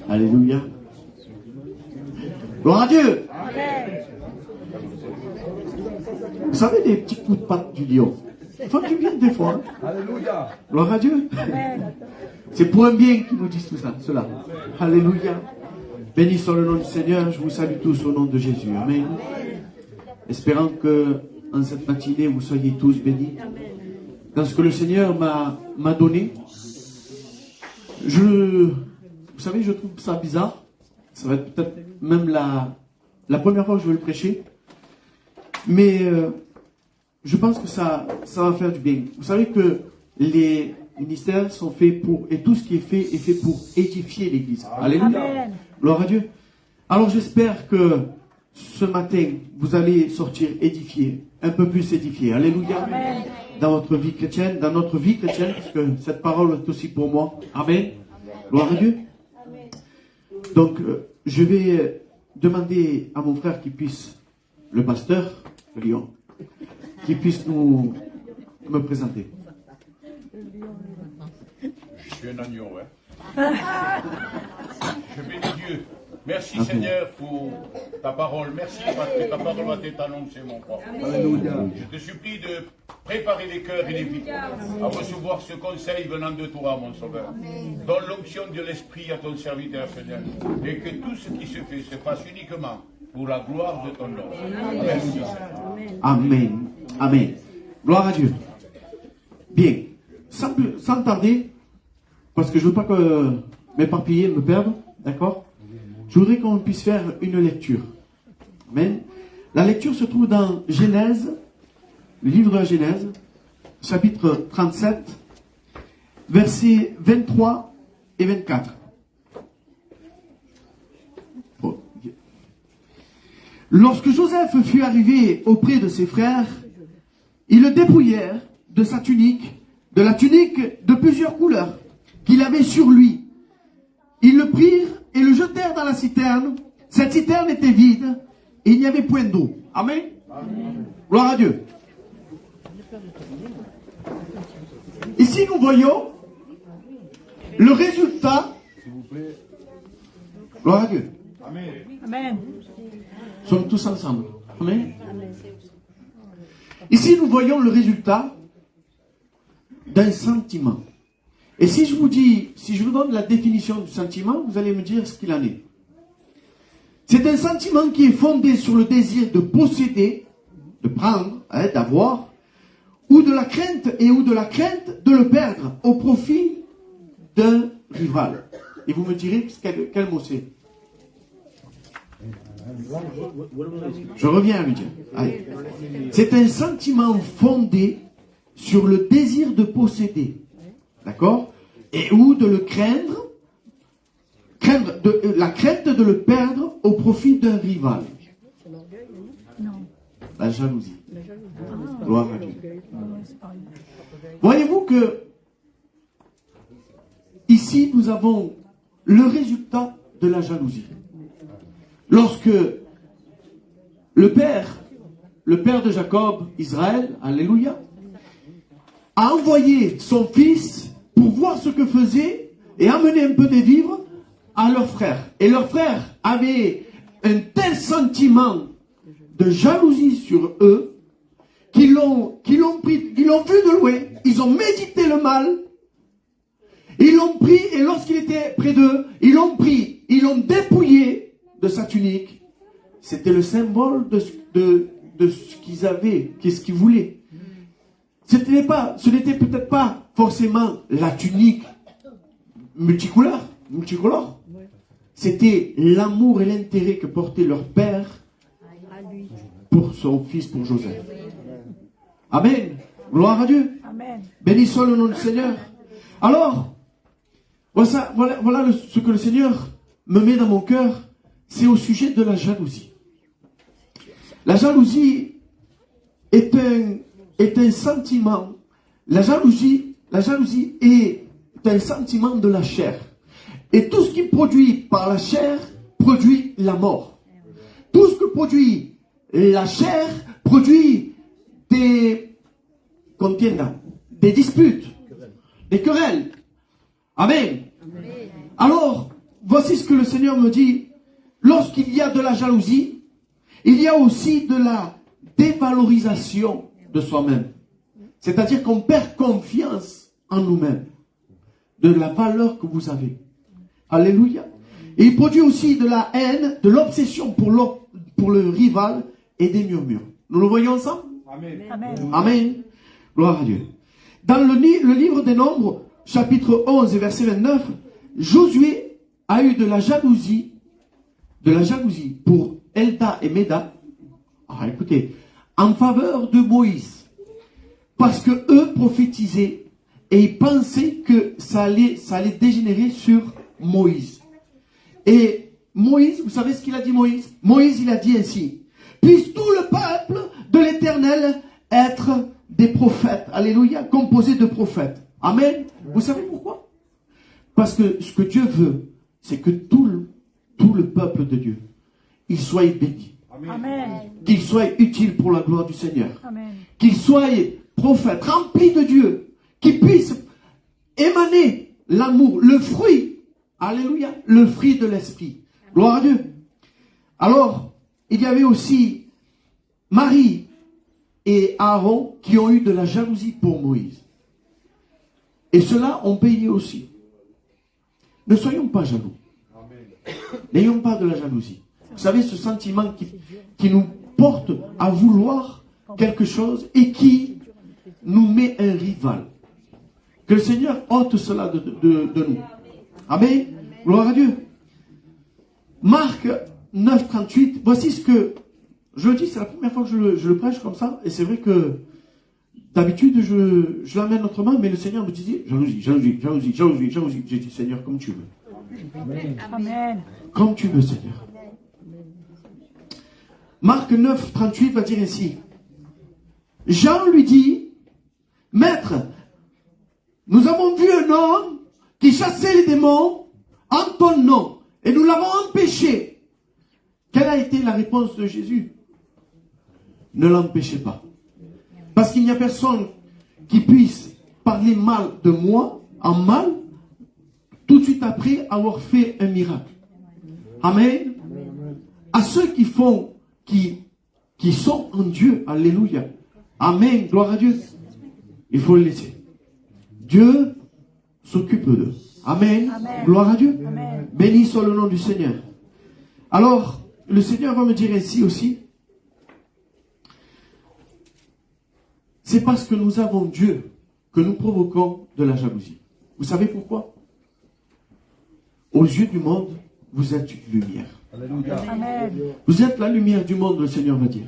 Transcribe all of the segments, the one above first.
Alléluia. Gloire à Dieu. Vous savez, des petits coups de patte du lion, ils font du bien des fois. Alléluia. Gloire à Dieu. C'est pour un bien qu'ils nous disent tout ça, cela. Alléluia. Béni soit le nom du Seigneur. Je vous salue tous au nom de Jésus. Amen. Espérant que en cette matinée, vous soyez tous bénis. Dans ce que le Seigneur m'a donné, vous savez, je trouve ça bizarre. Ça va être peut-être même la première fois que je vais le prêcher. Mais je pense que ça va faire du bien. Vous savez que les ministères sont faits pour, et tout ce qui est fait pour édifier l'Église. Alléluia. Amen. Gloire à Dieu. Alors j'espère que ce matin, vous allez sortir édifié, un peu plus édifié. Alléluia. Amen. Dans votre vie chrétienne, dans notre vie chrétienne, parce que cette parole est aussi pour moi. Amen. Gloire à Dieu. Donc, je vais demander à mon frère qui puisse, le pasteur de Lyon, qui puisse me présenter. Je suis un agneau, hein. Je bénis Dieu. Merci Seigneur pour ta parole. Merci parce que ta parole va t'être annoncée, mon roi. Je te supplie de préparer les cœurs et les vies à recevoir ce conseil venant de toi, mon sauveur. Donne l'onction de l'Esprit à ton serviteur, Seigneur. Et que tout ce qui se fait se fasse uniquement pour la gloire de ton nom. Merci, Seigneur. Amen. Amen. Gloire à Dieu. Bien. Sans tarder, parce que je ne veux pas que m'éparpiller, me perdre, d'accord? Je voudrais qu'on puisse faire une lecture. Amen. La lecture se trouve dans Genèse, le livre de Genèse, chapitre 37, versets 23 et 24. Bon. Lorsque Joseph fut arrivé auprès de ses frères, ils le dépouillèrent de sa tunique, de la tunique de plusieurs couleurs qu'il avait sur lui. Ils le prirent et le jetèrent dans la citerne. Cette citerne était vide et il n'y avait point d'eau. Amen. Amen. Gloire à Dieu. Ici, nous voyons le résultat. Gloire à Dieu. Amen. Nous sommes tous ensemble. Amen. Ici, nous voyons le résultat d'un sentiment. Et si je vous donne la définition du sentiment, vous allez me dire ce qu'il en est. C'est un sentiment qui est fondé sur le désir de posséder, de prendre, d'avoir, ou de la crainte de le perdre au profit d'un rival. Et vous me direz quel mot c'est. Je reviens à lui dire. Allez. C'est un sentiment fondé sur le désir de posséder. D'accord? Et ou de le craindre la crainte de le perdre au profit d'un rival. La jalousie. Gloire à Dieu. Voyez-vous que ici nous avons le résultat de la jalousie. Lorsque le père de Jacob, Israël, alléluia, a envoyé son fils pour voir ce que faisait et amener un peu de vivres à leur frère. Et leur frère avait un tel sentiment de jalousie sur eux qu'ils l'ont vu de loin, ils ont médité le mal, ils l'ont pris et lorsqu'il était près d'eux, ils l'ont pris, ils l'ont dépouillé de sa tunique. C'était le symbole de ce qu'ils avaient, qu'est-ce qu'ils voulaient. Ce n'était peut-être pas forcément la tunique multicolore. C'était l'amour et l'intérêt que portait leur père pour son fils, pour Joseph. Amen. Gloire à Dieu. Amen. Béni soit le nom du Seigneur. Alors, voilà ce que le Seigneur me met dans mon cœur, c'est au sujet de la jalousie. La jalousie est un sentiment. La jalousie est un sentiment de la chair. Et tout ce qui produit par la chair produit la mort. Tout ce que produit la chair produit des disputes, des querelles. Amen. Alors, voici ce que le Seigneur me dit. Lorsqu'il y a de la jalousie, il y a aussi de la dévalorisation de soi-même. C'est-à-dire qu'on perd confiance en nous-mêmes, de la valeur que vous avez. Alléluia. Et il produit aussi de la haine, de l'obsession pour le rival et des murmures. Nous le voyons ensemble? Amen. Amen. Gloire à Dieu. Dans le livre des Nombres, chapitre 11 et verset 29, Josué a eu de la jalousie pour Elda et Méda. Ah, écoutez, en faveur de Moïse. Parce que eux prophétisaient et ils pensaient que ça allait dégénérer sur Moïse. Et Moïse, vous savez ce qu'il a dit Moïse? Moïse, il a dit ainsi: puisse tout le peuple de l'Éternel être des prophètes. Alléluia, composé de prophètes. Amen. Vous savez pourquoi? Parce que ce que Dieu veut, c'est que tout le peuple de Dieu, il soit béni. Amen. Qu'il soit utile pour la gloire du Seigneur. Amen. Qu'il soit prophète, rempli de Dieu, qu'il puisse émaner l'amour, le fruit, alléluia, le fruit de l'esprit. Gloire à Dieu. Alors, il y avait aussi Marie et Aaron qui ont eu de la jalousie pour Moïse. Et ceux-là ont payé aussi. Ne soyons pas jaloux. N'ayons pas de la jalousie. Vous savez, ce sentiment qui nous porte à vouloir quelque chose et qui nous met un rival. Que le Seigneur ôte cela de nous. Amen. Gloire à Dieu. Marc 9, 38. Voici ce que je dis, c'est la première fois que je le prêche comme ça. Et c'est vrai que d'habitude, je l'amène autrement, mais le Seigneur me disait jalousie. J'ai dit, Seigneur, comme tu veux. Amen. Comme tu veux, Seigneur. Marc 9, 38 va dire ainsi. Jean lui dit, Maître, nous avons vu un homme qui chassait les démons en ton nom, et nous l'avons empêché. Quelle a été la réponse de Jésus? Ne l'empêchez pas. Parce qu'il n'y a personne qui puisse parler mal de moi, en mal, tout de suite après avoir fait un miracle. Amen. À ceux qui sont en Dieu, alléluia. Amen, gloire à Dieu. Il faut le laisser. Dieu s'occupe d'eux. Amen. Amen. Gloire à Dieu. Amen. Béni soit le nom du Seigneur. Alors, le Seigneur va me dire ainsi aussi. C'est parce que nous avons Dieu que nous provoquons de la jalousie. Vous savez pourquoi? Aux yeux du monde, vous êtes une lumière. Amen. Vous êtes la lumière du monde, le Seigneur va dire.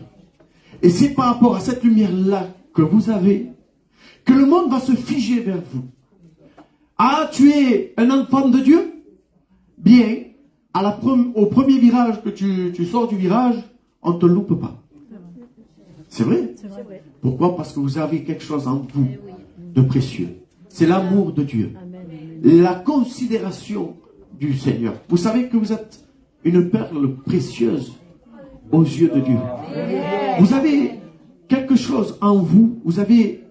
Et c'est par rapport à cette lumière-là que vous avez que le monde va se figer vers vous. Ah, tu es un enfant de Dieu? Bien, au premier virage que tu sors du virage, on ne te loupe pas. C'est vrai? Pourquoi? Parce que vous avez quelque chose en vous de précieux. C'est l'amour de Dieu. La considération du Seigneur. Vous savez que vous êtes une perle précieuse aux yeux de Dieu. Vous avez quelque chose en vous. Vous avez,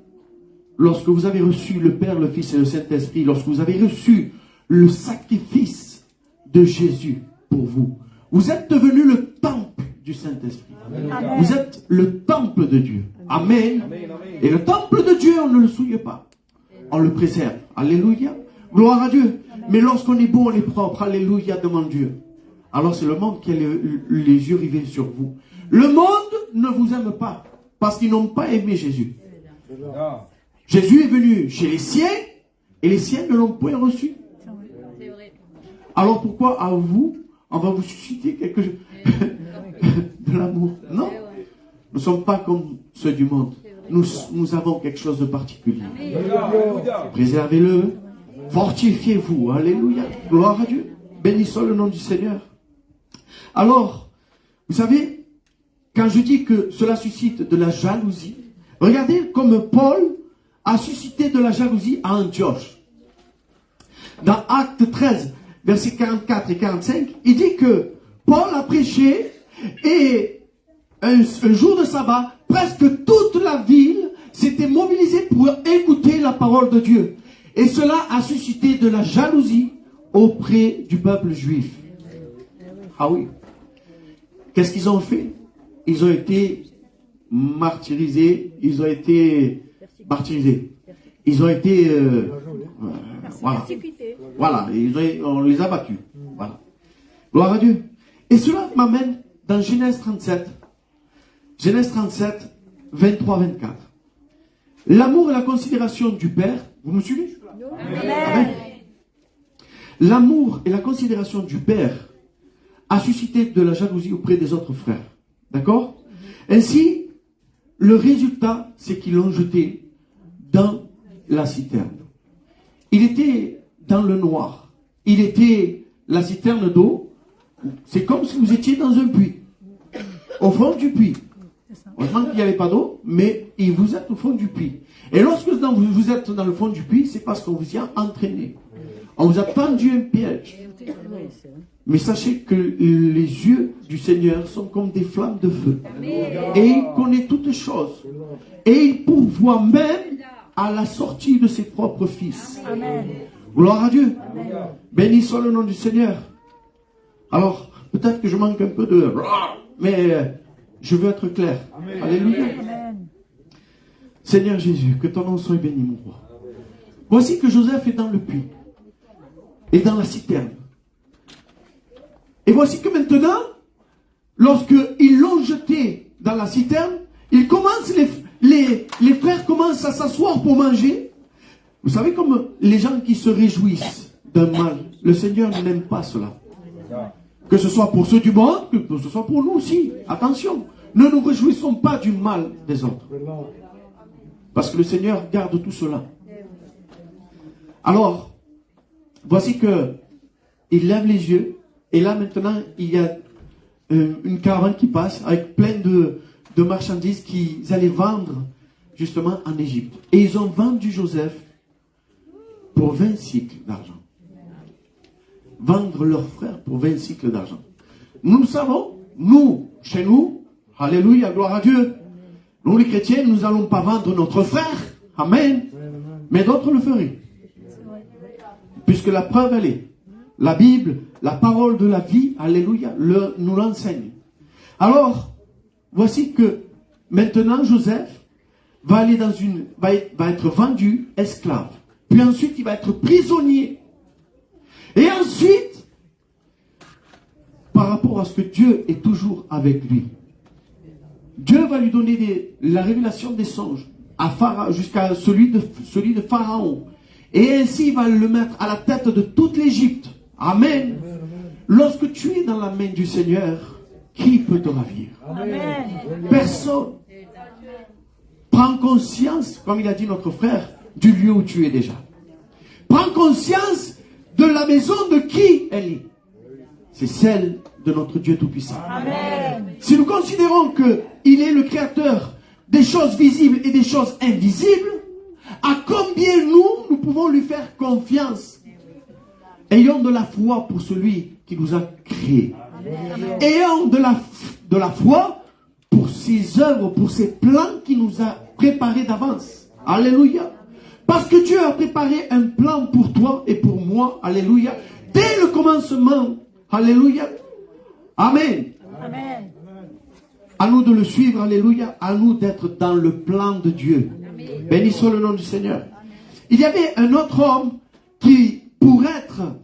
lorsque vous avez reçu le Père, le Fils et le Saint-Esprit, lorsque vous avez reçu le sacrifice de Jésus pour vous, vous êtes devenu le temple du Saint-Esprit. Vous êtes le temple de Dieu. Amen. Et le temple de Dieu, on ne le souille pas. On le préserve. Alléluia. Gloire à Dieu. Mais lorsqu'on est beau, on est propre. Alléluia devant Dieu. Alors c'est le monde qui a les yeux rivés sur vous. Le monde ne vous aime pas. Parce qu'ils n'ont pas aimé Jésus. Jésus est venu chez les siens. Et les siens ne l'ont point reçu. Alors pourquoi à vous, on va vous susciter quelque chose de l'amour? Non. Nous ne sommes pas comme ceux du monde. Nous avons quelque chose de particulier. Préservez-le. Fortifiez-vous. Alléluia. Gloire à Dieu. Bénissons le nom du Seigneur. Alors, vous savez, quand je dis que cela suscite de la jalousie, regardez comme Paul a suscité de la jalousie à Antioche. Dans Actes 13, versets 44 et 45, il dit que Paul a prêché et un jour de sabbat, presque toute la ville s'était mobilisée pour écouter la parole de Dieu. Et cela a suscité de la jalousie auprès du peuple juif. Ah oui. Qu'est-ce qu'ils ont fait? Ils ont été martyrisés. Ils ont été martyrisés. Ils ont été... voilà. Voilà. On les a battus. Voilà. Gloire à Dieu. Et cela m'amène dans Genèse 37. Genèse 37, 23-24. L'amour et la considération du Père. Vous me suivez? Amen. L'amour et la considération du Père a suscité de la jalousie auprès des autres frères. D'accord? Ainsi, le résultat, c'est qu'ils l'ont jeté dans la citerne. Il était dans le noir. Il était la citerne d'eau. C'est comme si vous étiez dans un puits. Au fond du puits. Heureusement qu'il n'y avait pas d'eau, mais vous êtes au fond du puits. Et lorsque vous êtes dans le fond du puits, c'est parce qu'on vous y a entraîné. On vous a tendu un piège. Mais sachez que les yeux du Seigneur sont comme des flammes de feu. Et il connaît toutes choses. Et il pourvoit même à la sortie de ses propres fils. Gloire à Dieu. Béni soit le nom du Seigneur. Alors, peut-être que je manque un peu de... Mais je veux être clair. Alléluia. Seigneur Jésus, que ton nom soit béni, mon roi. Voici que Joseph est dans le puits. Et dans la citerne. Et voici que maintenant, lorsqu'ils l'ont jeté dans la citerne, les frères commencent à s'asseoir pour manger. Vous savez comme les gens qui se réjouissent d'un mal, le Seigneur n'aime pas cela. Que ce soit pour ceux du monde, que ce soit pour nous aussi. Attention, ne nous réjouissons pas du mal des autres. Parce que le Seigneur garde tout cela. Alors, voici que il lève les yeux. Et là maintenant, il y a une caravane qui passe avec plein de marchandises qu'ils allaient vendre justement en Égypte. Et ils ont vendu Joseph pour 20 cycles d'argent. Vendre leur frère pour 20 cycles d'argent. Nous le savons, nous, chez nous, alléluia, gloire à Dieu. Nous les chrétiens, nous n'allons pas vendre notre frère, amen, mais d'autres le feraient. Puisque la preuve, elle est, la Bible, la parole de la vie, alléluia, nous l'enseigne. Alors, voici que maintenant Joseph va aller va être vendu esclave. Puis ensuite, il va être prisonnier. Et ensuite, par rapport à ce que Dieu est toujours avec lui, Dieu va lui donner la révélation des songes à Pharaon, jusqu'à celui de Pharaon. Et ainsi, il va le mettre à la tête de toute l'Égypte. Amen. Lorsque tu es dans la main du Seigneur, qui peut te ravir? Amen. Personne. Prends conscience, comme il a dit notre frère, du lieu où tu es déjà. Prends conscience de la maison de qui elle est. C'est celle de notre Dieu Tout-Puissant. Amen. Si nous considérons qu'il est le créateur des choses visibles et des choses invisibles, à combien nous pouvons lui faire confiance? Ayons de la foi pour celui qui nous a créés. Ayons de la foi pour ses œuvres, pour ses plans qu'il nous a préparés d'avance. Alléluia. Parce que Dieu a préparé un plan pour toi et pour moi. Alléluia. Dès le commencement. Alléluia. Amen. Amen. À nous de le suivre. Alléluia. À nous d'être dans le plan de Dieu. Béni soit le nom du Seigneur. Il y avait un autre homme qui, pour être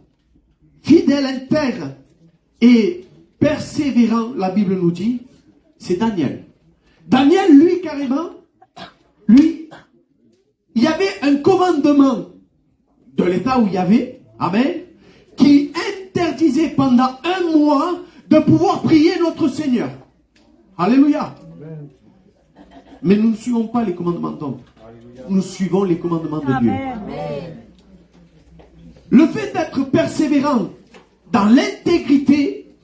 fidèle, intègre et persévérant, la Bible nous dit, c'est Daniel. Daniel, lui, carrément, lui, il y avait un commandement de l'état où il y avait, amen, qui interdisait pendant un mois de pouvoir prier notre Seigneur. Alléluia. Mais nous ne suivons pas les commandements d'hommes. Nous suivons les commandements de Dieu. Le fait d'être persévérant dans l'intégrité,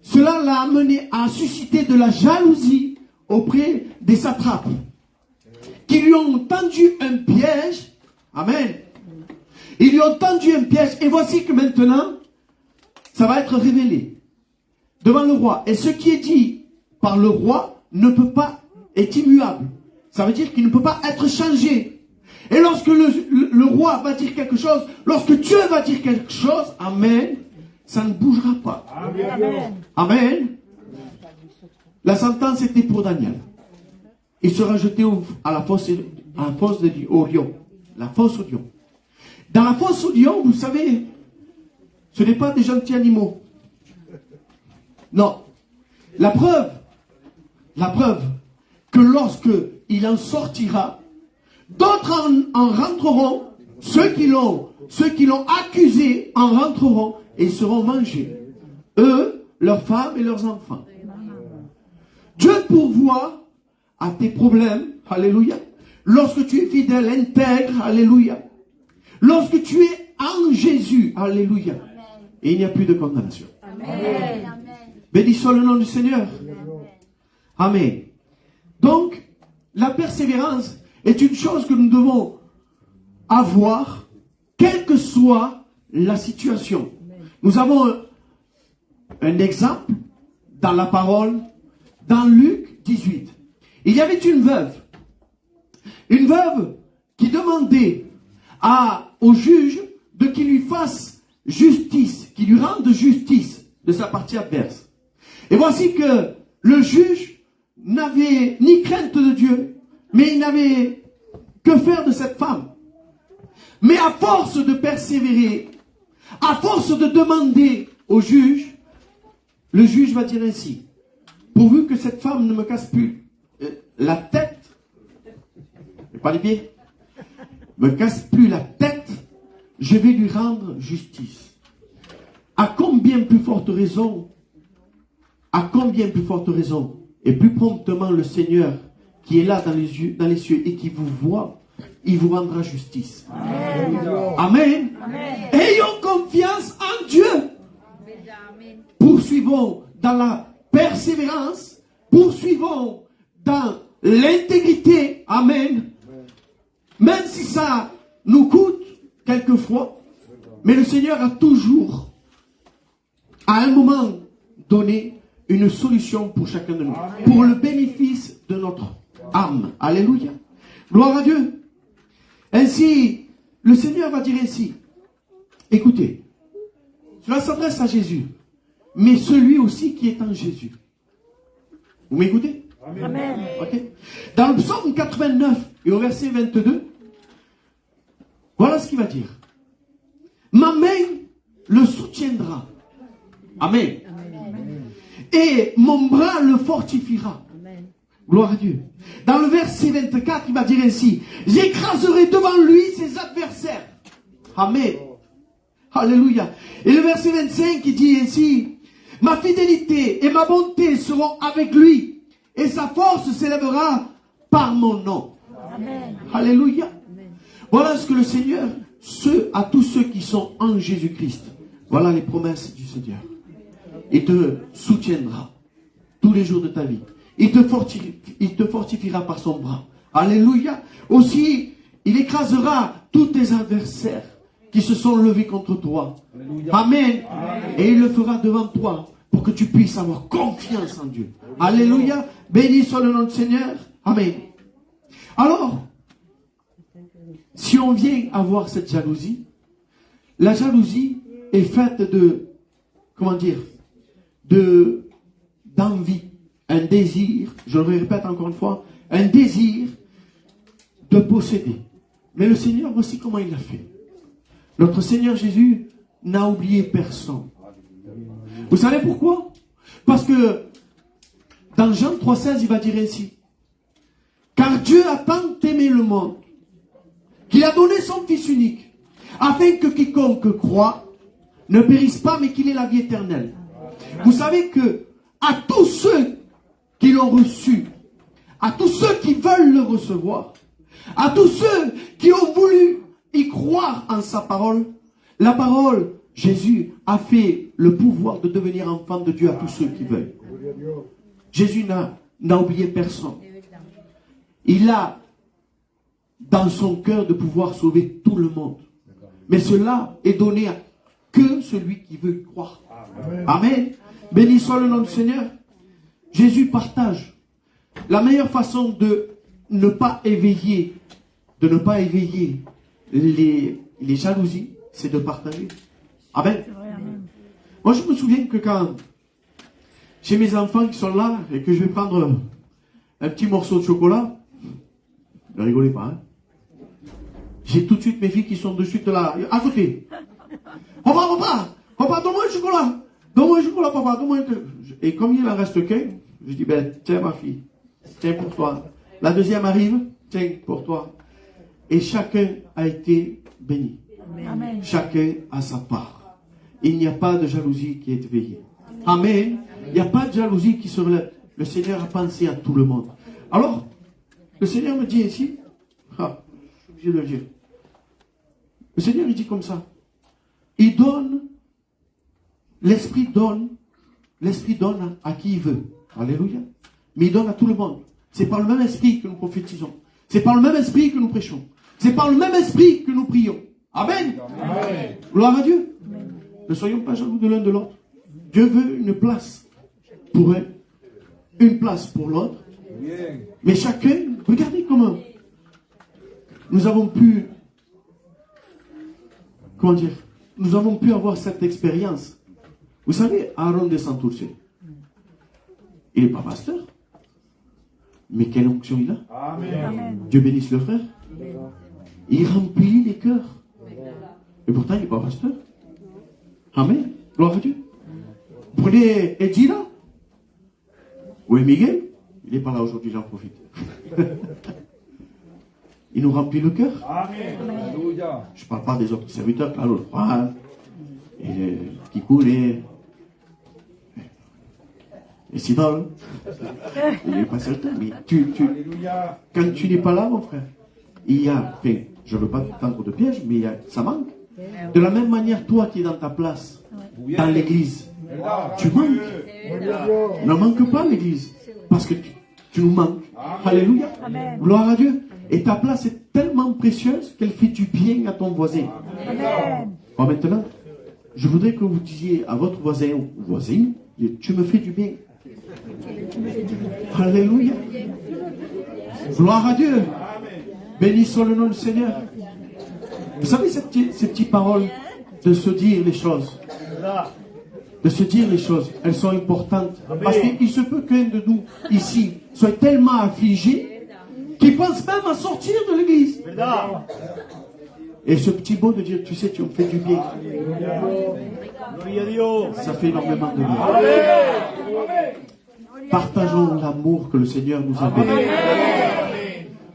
cela l'a amené à susciter de la jalousie auprès des satrapes qui lui ont tendu un piège. Amen. Ils lui ont tendu un piège et voici que maintenant, ça va être révélé devant le roi. Et ce qui est dit par le roi ne peut pas, est immuable. Ça veut dire qu'il ne peut pas être changé. Et lorsque le roi va dire quelque chose, lorsque Dieu va dire quelque chose, amen, ça ne bougera pas. Amen. Amen. La sentence était pour Daniel. Il sera jeté à la fosse au lion. La fosse au lion. Dans la fosse au lion, vous savez, ce n'est pas des gentils animaux. Non. La preuve que lorsque il en sortira, d'autres en rentreront, ceux qui l'ont accusé en rentreront et seront mangés. Eux, leurs femmes et leurs enfants. Dieu pourvoit à tes problèmes, alléluia. Lorsque tu es fidèle, intègre, alléluia. Lorsque tu es en Jésus, alléluia. Et il n'y a plus de condamnation. Amen. Béni soit le nom du Seigneur. Amen. Donc, la persévérance est une chose que nous devons avoir, quelle que soit la situation. Nous avons un exemple dans la parole, dans Luc 18. Il y avait une veuve qui demandait au juge de qu'il lui fasse justice, qu'il lui rende justice de sa partie adverse. Et voici que le juge n'avait ni crainte de Dieu, mais il n'avait que faire de cette femme. Mais à force de persévérer, à force de demander au juge, le juge va dire ainsi: pourvu que cette femme ne me casse plus la tête, et pas les pieds, me casse plus la tête, je vais lui rendre justice. À combien plus forte raison, et plus promptement le Seigneur qui est là dans les cieux et qui vous voit, il vous rendra justice. Amen. Amen. Amen. Ayons confiance en Dieu. Poursuivons dans la persévérance, poursuivons dans l'intégrité. Amen. Même si ça nous coûte quelquefois, mais le Seigneur a toujours, à un moment donné, une solution pour chacun de nous, pour le bénéfice de notre âme. Alléluia. Gloire à Dieu. Ainsi, le Seigneur va dire ainsi: écoutez, cela s'adresse à Jésus, mais celui aussi qui est en Jésus. Vous m'écoutez? Amen. Okay. Dans le psaume 89 et au verset 22, voilà ce qu'il va dire: ma main le soutiendra. Amen. Et mon bras le fortifiera. Amen. Gloire à Dieu. Dans le verset 24, il va dire ainsi: j'écraserai devant lui ses adversaires. Amen. Alléluia. Et le verset 25, il dit ainsi: ma fidélité et ma bonté seront avec lui, et sa force s'élèvera par mon nom. Amen. Alléluia. Amen. Voilà ce que le Seigneur, à tous ceux qui sont en Jésus-Christ, voilà les promesses du Seigneur. Il te soutiendra tous les jours de ta vie. Il te fortifiera par son bras. Alléluia. Aussi, il écrasera tous tes adversaires qui se sont levés contre toi. Amen. Amen. Et il le fera devant toi pour que tu puisses avoir confiance en Dieu. Alléluia. Béni soit le nom du Seigneur. Amen. Alors, si on vient avoir cette jalousie, la jalousie est faite de, comment dire, d'envie, un désir, je le répète encore une fois, un désir de posséder. Mais le Seigneur, voici comment il l'a fait. Notre Seigneur Jésus n'a oublié personne. Vous savez pourquoi? Parce que dans Jean 3,16, il va dire ainsi: car Dieu a tant aimé le monde qu'il a donné son Fils unique, afin que quiconque croit ne périsse pas, mais qu'il ait la vie éternelle. Vous savez que à tous ceux qui l'ont reçu, à tous ceux qui veulent le recevoir, à tous ceux qui ont voulu y croire en sa parole, la parole, Jésus a fait le pouvoir de devenir enfant de Dieu à tous ceux qui veulent. Jésus n'a oublié personne. Il a dans son cœur de pouvoir sauver tout le monde. Mais cela est donné à que celui qui veut y croire. Amen. Amen. Béni soit le nom du Seigneur. Jésus partage la meilleure façon de ne pas éveiller de ne pas éveiller les jalousies, c'est de partager. Amen. C'est vrai, amen. Moi, je me souviens que quand j'ai mes enfants qui sont là et que je vais prendre un petit morceau de chocolat, ne rigolez pas, hein. J'ai tout de suite mes filles qui sont de suite là, à côté. Papa, donne-moi le chocolat. Donne-moi le chocolat, papa, donne-moi le... Et comme il en reste qu'un, je dis, ben, tiens ma fille, tiens pour toi. La deuxième arrive, tiens pour toi. Et chacun a été béni. Amen. Chacun a sa part. Il n'y a pas de jalousie qui est éveillée. Amen. Il n'y a pas de jalousie qui se relève. Le Seigneur a pensé à tout le monde. Alors, le Seigneur me dit ici, je suis obligé de le dire. Le Seigneur, il dit comme ça. Il donne, l'Esprit donne à qui il veut. Alléluia. Mais il donne à tout le monde. C'est par le même esprit que nous prophétisons. C'est par le même esprit que nous prêchons. C'est par le même esprit que nous prions. Amen. Amen. Gloire à Dieu. Amen. Ne soyons pas jaloux de l'un de l'autre. Dieu veut une place pour un, une place pour l'autre. Mais chacun, regardez comment nous avons pu, nous avons pu avoir cette expérience. Vous savez, Aaron de Santurce, il n'est pas pasteur. Mais quelle onction il a. Amen. Dieu bénisse le frère. Il remplit les cœurs. Et pourtant, il n'est pas pasteur. Amen. Gloire à Dieu. Prenez Edila. Oui, Miguel. Il n'est pas là aujourd'hui, j'en profite. Il nous remplit le cœur. Amen. Je ne parle pas des autres serviteurs, Claude Froid, et Kikoun et Sidol. Il n'est pas certain, mais quand tu n'es pas là, mon frère, il y a, enfin, je ne veux pas tendre de piège, mais ça manque. De la même manière, toi qui es dans ta place, dans l'église, tu manques. Ne manque pas l'église, parce que tu nous manques. Alléluia. Amen. Gloire à Dieu. Et ta place est tellement précieuse qu'elle fait du bien à ton voisin. Amen. Bon, maintenant, je voudrais que vous disiez à votre voisin ou voisine, tu me fais du bien. Alléluia. Gloire à Dieu. Béni soit le nom du Seigneur. Vous savez, ces petites paroles de se dire les choses. De se dire les choses, elles sont importantes. Parce qu'il se peut qu'un de nous, ici, soit tellement affligé qu'il pense même à sortir de l'église. Et ce petit mot de dire, tu sais, tu me fais du bien. Ça fait énormément de bien. Partageons l'amour que le Seigneur nous a donné.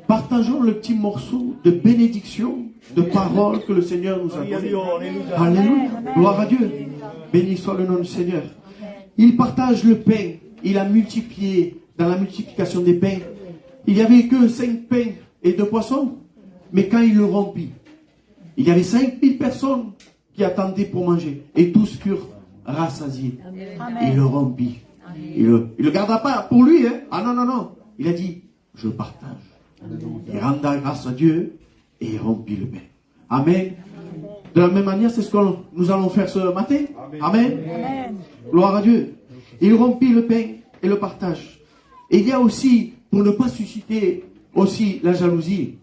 Partageons le petit morceau de bénédiction, de parole que le Seigneur nous a donné. Alléluia. Gloire à Dieu. Béni soit le nom du Seigneur. Il partage le pain. Il a multiplié dans la multiplication des pains. Il n'y avait que 5 pains et 2 poissons. Mais quand il le rompit, il y avait 5000 personnes qui attendaient pour manger. Et tous furent rassasiés. Il le rompit. Il le garda pas pour lui. Hein? Ah non, non, non. Il a dit, je le partage. Il renda grâce à Dieu et il rompit le pain. Amen. De la même manière, c'est ce que nous allons faire ce matin. Amen. Amen. Gloire à Dieu. Il rompit le pain et le partage. Et il y a aussi, pour ne pas susciter aussi la jalousie,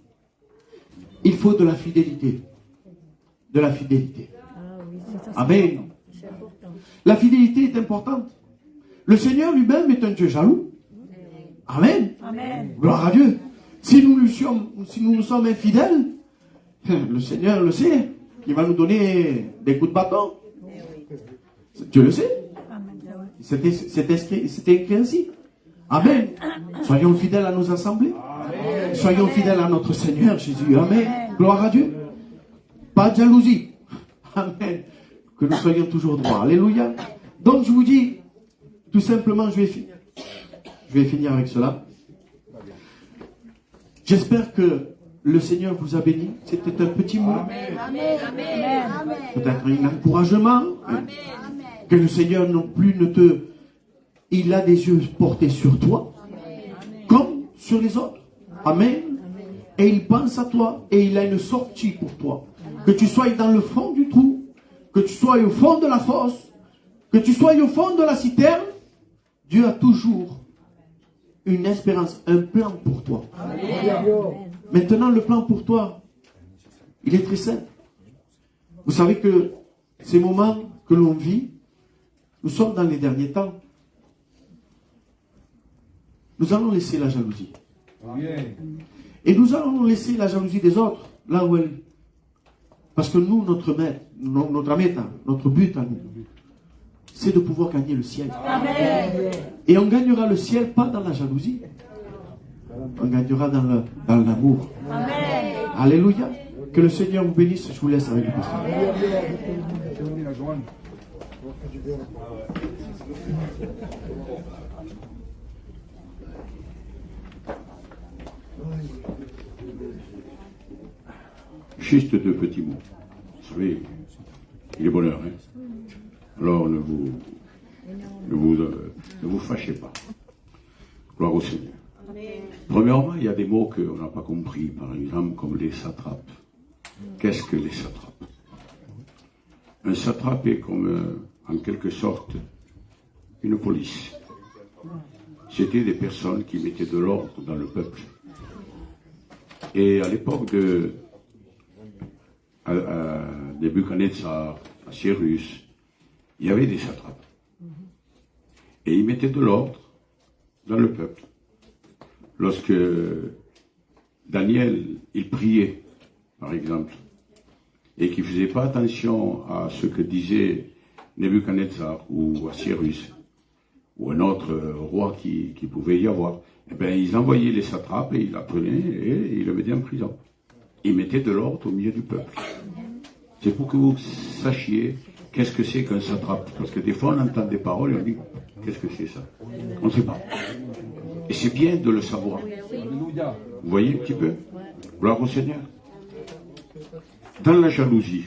il faut de la fidélité. De la fidélité. Amen. La fidélité est importante. Le Seigneur lui-même est un Dieu jaloux. Amen. Amen. Gloire à Dieu. Si nous nous sommes infidèles, le Seigneur le sait. Il va nous donner des coups de bâton. Dieu le sait. C'était écrit ainsi. Amen. Soyons fidèles à nos assemblées. Soyons fidèles à notre Seigneur Jésus. Amen. Gloire à Dieu. Pas de jalousie. Amen. Que nous soyons toujours droits. Alléluia. Donc je vous dis, tout simplement, je vais finir avec cela. J'espère que le Seigneur vous a béni. C'était un petit mot. Peut-être un encouragement. Que le Seigneur non plus il a des yeux portés sur toi. Comme sur les autres. Amen. Et il pense à toi. Et il a une sortie pour toi. Que tu sois dans le fond du trou. Que tu sois au fond de la fosse. Que tu sois au fond de la citerne. Dieu a toujours une espérance, un plan pour toi. Maintenant, le plan pour toi, il est très simple. Vous savez que ces moments que l'on vit, nous sommes dans les derniers temps. Nous allons laisser la jalousie. Et nous allons laisser la jalousie des autres, là où elle... Parce que nous, notre but à nous, c'est de pouvoir gagner le ciel. Amen. Et on gagnera le ciel pas dans la jalousie. On gagnera dans l'amour. Amen. Alléluia. Que le Seigneur vous bénisse. Je vous laisse avec le pasteur. Juste deux petits mots. Vous savez, il est bonheur, hein? Alors ne vous fâchez pas. Gloire au Seigneur. Premièrement, il y a des mots qu'on n'a pas compris, par exemple, comme les satrapes. Qu'est-ce que les satrapes? Un satrape est comme, en quelque sorte, une police. C'était des personnes qui mettaient de l'ordre dans le peuple. Et à l'époque de Nebuchadnezzar, à Cyrus, il y avait des satrapes. Et ils mettaient de l'ordre dans le peuple. Lorsque Daniel, il priait, par exemple, et qu'il ne faisait pas attention à ce que disait Nebuchadnezzar ou à Cyrus, ou un autre roi qui pouvait y avoir, eh bien, ils envoyaient les satrapes et ils l'apprenaient et ils le mettaient en prison. Ils mettaient de l'ordre au milieu du peuple. C'est pour que vous sachiez qu'est-ce que c'est qu'un satrape. Parce que des fois, on entend des paroles et on dit, qu'est-ce que c'est ça? On ne sait pas. Et c'est bien de le savoir. Vous voyez un petit peu? Gloire au Seigneur. Dans la jalousie,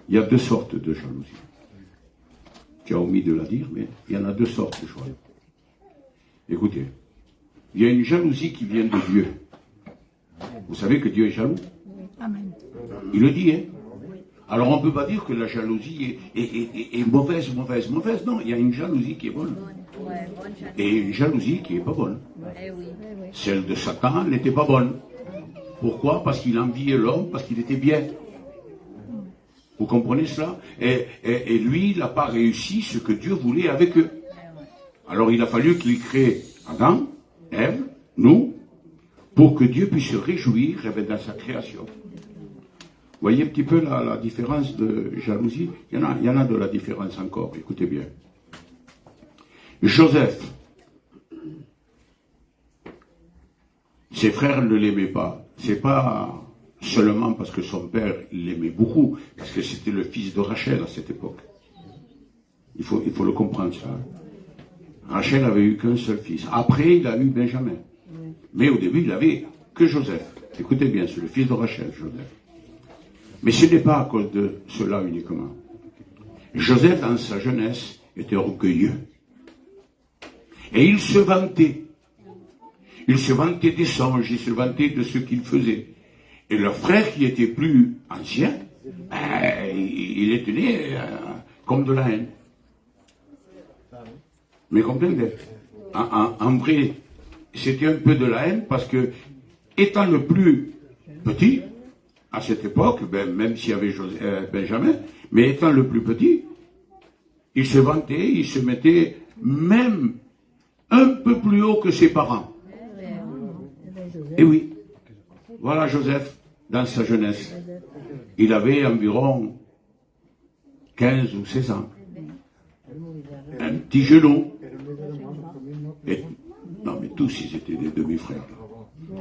il y a deux sortes de jalousie. Tu as omis de la dire, mais il y en a deux sortes de jalousie. Écoutez, il y a une jalousie qui vient de Dieu. Vous savez que Dieu est jaloux? Amen. Il le dit, hein? Alors on ne peut pas dire que la jalousie est mauvaise. Non, il y a une jalousie qui est bonne. Et une jalousie qui n'est pas bonne. Celle de Satan n'était pas bonne. Pourquoi? Parce qu'il enviait l'homme, parce qu'il était bien. Vous comprenez cela? Et lui, il n'a pas réussi ce que Dieu voulait avec eux. Alors il a fallu qu'il crée Adam, Ève, nous, pour que Dieu puisse se réjouir dans sa création. Vous voyez un petit peu la différence de jalousie? Il y en a de la différence encore, écoutez bien. Joseph, ses frères ne l'aimaient pas. C'est pas seulement parce que son père l'aimait beaucoup, parce que c'était le fils de Rachel à cette époque. Il faut le comprendre ça. Rachel avait eu qu'un seul fils. Après, il a eu Benjamin. Mais au début, il n'avait que Joseph. Écoutez bien, c'est le fils de Rachel, Joseph. Mais ce n'est pas à cause de cela uniquement. Joseph, dans sa jeunesse, était orgueilleux. Et il se vantait. Il se vantait des songes, il se vantait de ce qu'il faisait. Et le frère qui était plus ancien, il les tenait comme de la haine. Mais comprenez, en vrai, c'était un peu de la haine parce que, étant le plus petit, à cette époque, même s'il y avait Benjamin, mais étant le plus petit, il se vantait, il se mettait même un peu plus haut que ses parents. Et oui, voilà Joseph, dans sa jeunesse. Il avait environ 15 ou 16 ans. Un petit genou. Non, mais tous, ils étaient des demi-frères.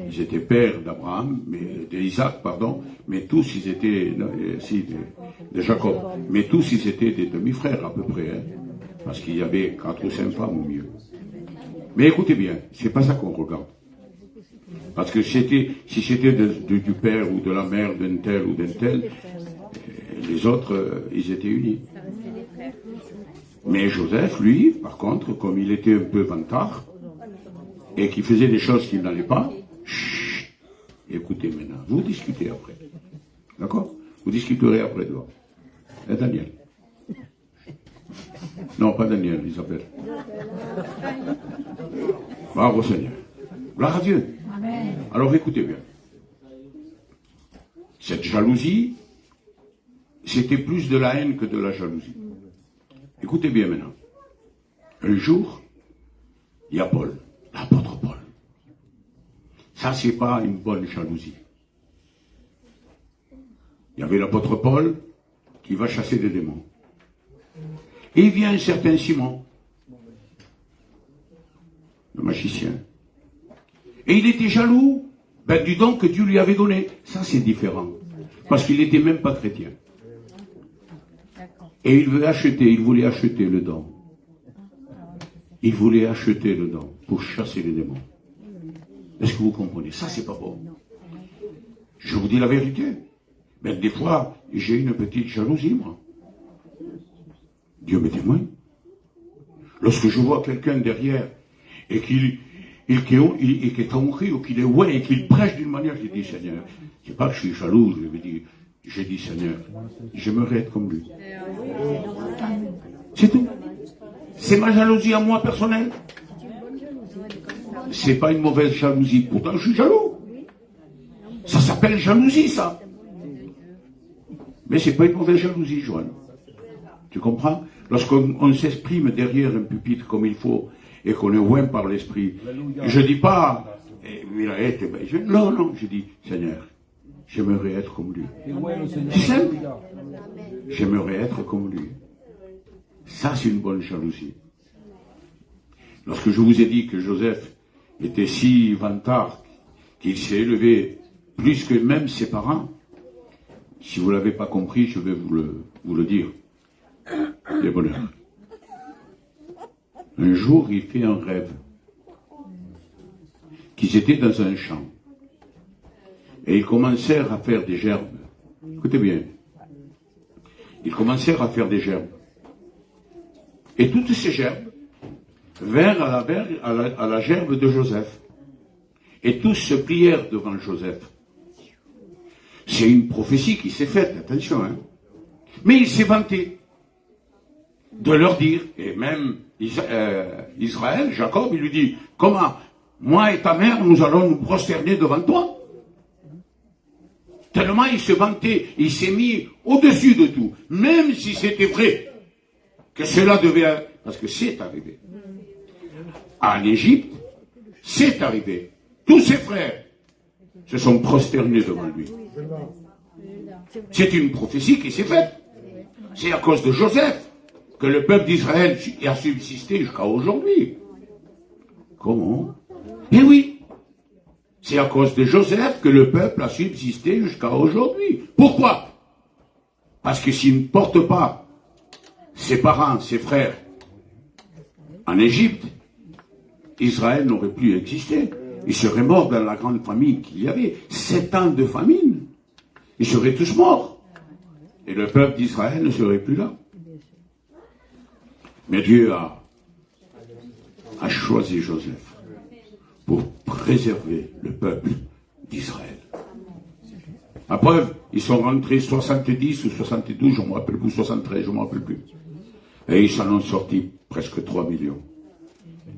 Ils étaient pères d'Abraham, d'Isaac, pardon, mais tous, ils étaient, de Jacob. Mais tous, ils étaient des demi-frères, à peu près, hein, parce qu'il y avait 4 ou 5 femmes au mieux. Mais écoutez bien, c'est pas ça qu'on regarde. Parce que si c'était du père ou de la mère d'un tel ou d'un tel, les autres, ils étaient unis. Mais Joseph, lui, par contre, comme il était un peu vantard, et qu'il faisait des choses qui n'allaient pas, chut, écoutez maintenant, vous discutez après. D'accord? Vous discuterez après dehors. Et Daniel? Non, pas Daniel, Isabelle. Gloire au Seigneur. Gloire à Dieu. Amen. Alors écoutez bien. Cette jalousie, c'était plus de la haine que de la jalousie. Écoutez bien maintenant. Un jour, il y a Paul, l'apôtre Paul. Ça, c'est pas une bonne jalousie. Il y avait l'apôtre Paul qui va chasser des démons. Et il vient un certain Simon, le magicien. Et il était jaloux du don que Dieu lui avait donné. Ça, c'est différent. Parce qu'il n'était même pas chrétien. Et il voulait acheter le don. Il voulait acheter le don pour chasser les démons. Est-ce que vous comprenez? Ça, c'est pas bon. Je vous dis la vérité. Mais des fois, j'ai une petite jalousie, moi. Dieu me témoigne. Lorsque je vois quelqu'un derrière et qu'il est compris ou qu'il est ouais et qu'il prêche d'une manière, j'ai dit Seigneur, c'est pas que je suis jaloux, j'ai dit Seigneur, j'aimerais être comme lui. C'est tout. C'est ma jalousie à moi personnelle. C'est pas une mauvaise jalousie. Pourtant, je suis jaloux. Ça s'appelle jalousie, ça. Mais c'est pas une mauvaise jalousie, Joanne. Tu comprends? Lorsqu'on s'exprime derrière un pupitre comme il faut et qu'on est oint par l'esprit, je dis pas, non, je dis, Seigneur, j'aimerais être comme lui. C'est simple. J'aimerais être comme lui. Ça, c'est une bonne jalousie. Lorsque je vous ai dit que Joseph était si vantard qu'il s'est élevé plus que même ses parents, si vous ne l'avez pas compris, je vais vous le dire. Les bonheurs. Un jour, il fait un rêve qu'ils étaient dans un champ et ils commencèrent à faire des gerbes. Écoutez bien. Ils commencèrent à faire des gerbes. Et toutes ces gerbes vinrent à la gerbe de Joseph. Et tous se plièrent devant Joseph. C'est une prophétie qui s'est faite, attention. Hein. Mais il s'est vanté de leur dire, et même Israël, Jacob, il lui dit, comment, moi et ta mère, nous allons nous prosterner devant toi? Tellement il se vantait, il s'est mis au-dessus de tout, même si c'était vrai que cela devait, parce que c'est arrivé. En Égypte, c'est arrivé. Tous ses frères se sont prosternés devant lui. C'est une prophétie qui s'est faite. C'est à cause de Joseph que le peuple d'Israël a subsisté jusqu'à aujourd'hui. Comment? Eh oui, c'est à cause de Joseph que le peuple a subsisté jusqu'à aujourd'hui. Pourquoi? Parce que s'il ne porte pas ses parents, ses frères en Égypte, Israël n'aurait plus existé. Il serait mort dans la grande famine qu'il y avait. 7 ans de famine. Ils seraient tous morts. Et le peuple d'Israël ne serait plus là. Mais Dieu a choisi Joseph pour préserver le peuple d'Israël. À preuve, ils sont rentrés 70 ou 72, je ne me rappelle plus, 73, je ne me rappelle plus. Et ils s'en ont sorti presque 3 millions.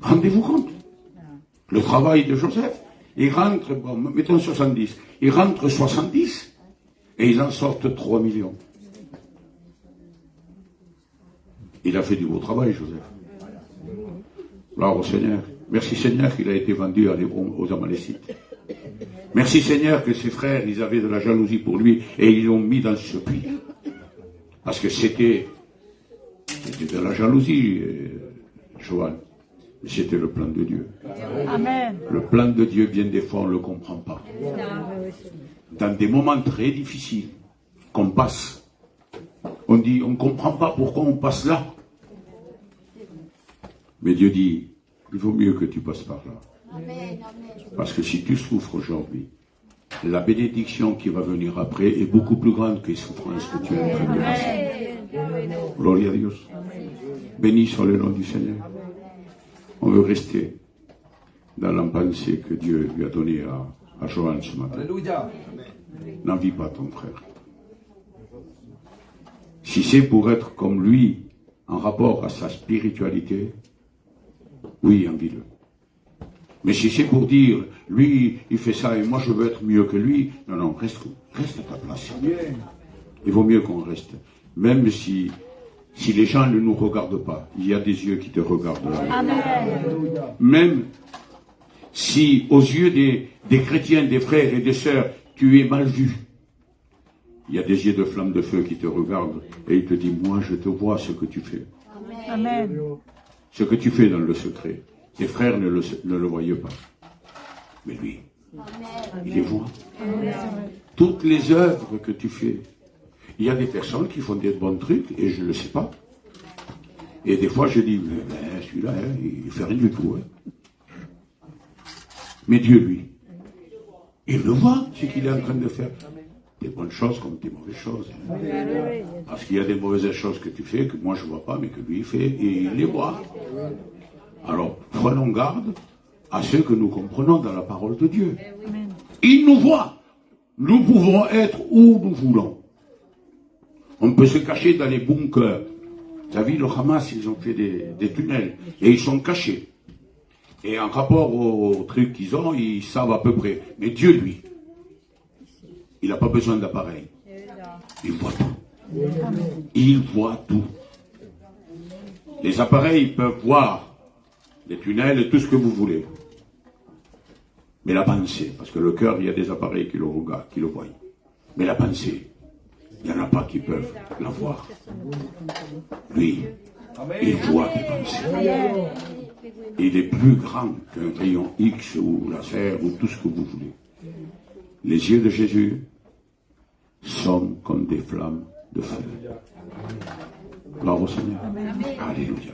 Rendez-vous compte? Le travail de Joseph, il rentre, bon, mettons 70, il rentre 70 et ils en sortent 3 millions. Il a fait du beau travail, Joseph. Gloire au Seigneur. Merci Seigneur qu'il a été vendu aux Amalécites. Merci Seigneur que ses frères, ils avaient de la jalousie pour lui et ils l'ont mis dans ce puits. Parce que c'était de la jalousie, Joanne. Mais c'était le plan de Dieu. Amen. Le plan de Dieu, bien des fois, on ne le comprend pas. Dans des moments très difficiles qu'on passe, on dit, on ne comprend pas pourquoi on passe là. Mais Dieu dit, il vaut mieux que tu passes par là. Parce que si tu souffres aujourd'hui, la bénédiction qui va venir après est beaucoup plus grande que les souffrances que tu es en train de passer. Gloria a Dios. Béni soit le nom du Seigneur. On veut rester dans la pensée que Dieu lui a donnée à Joanne ce matin. N'envie pas ton frère. Si c'est pour être comme lui en rapport à sa spiritualité, oui, envie-le. Mais si c'est pour dire, lui, il fait ça et moi je veux être mieux que lui, non, non, reste à ta place. Il vaut mieux qu'on reste. Même si les gens ne nous regardent pas, il y a des yeux qui te regardent. Amen. Même si aux yeux des chrétiens, des frères et des sœurs, tu es mal vu, il y a des yeux de flamme de feu qui te regardent et il te dit, moi je te vois ce que tu fais. Amen. Ce que tu fais dans le secret. Tes frères ne le voyaient pas. Mais lui, il les voit. Toutes les œuvres que tu fais. Il y a des personnes qui font des bons trucs et je ne le sais pas. Et des fois je dis, mais celui-là, hein, il fait rien du tout. Hein. Mais Dieu, lui, il le voit, ce qu'il est en train de faire. Des bonnes choses comme des mauvaises choses. Hein. Parce qu'il y a des mauvaises choses que tu fais, que moi je ne vois pas, mais que lui il fait, et il les voit. Alors, prenons garde à ce que nous comprenons dans la parole de Dieu. Il nous voit. Nous pouvons être où nous voulons. On peut se cacher dans les bunkers. Vous avez vu, le Hamas, ils ont fait des tunnels, et ils sont cachés. Et en rapport aux trucs qu'ils ont, ils savent à peu près. Mais Dieu, lui, il n'a pas besoin d'appareil. Il voit tout. Il voit tout. Les appareils peuvent voir les tunnels, tout ce que vous voulez. Mais la pensée, parce que le cœur, il y a des appareils qui le regardent, qui le voient. Mais la pensée, il n'y en a pas qui peuvent la voir. Lui, il voit tes pensées. Il est plus grand qu'un rayon X ou laser ou tout ce que vous voulez. Les yeux de Jésus sont comme des flammes de feu. Gloire au Seigneur. Alléluia.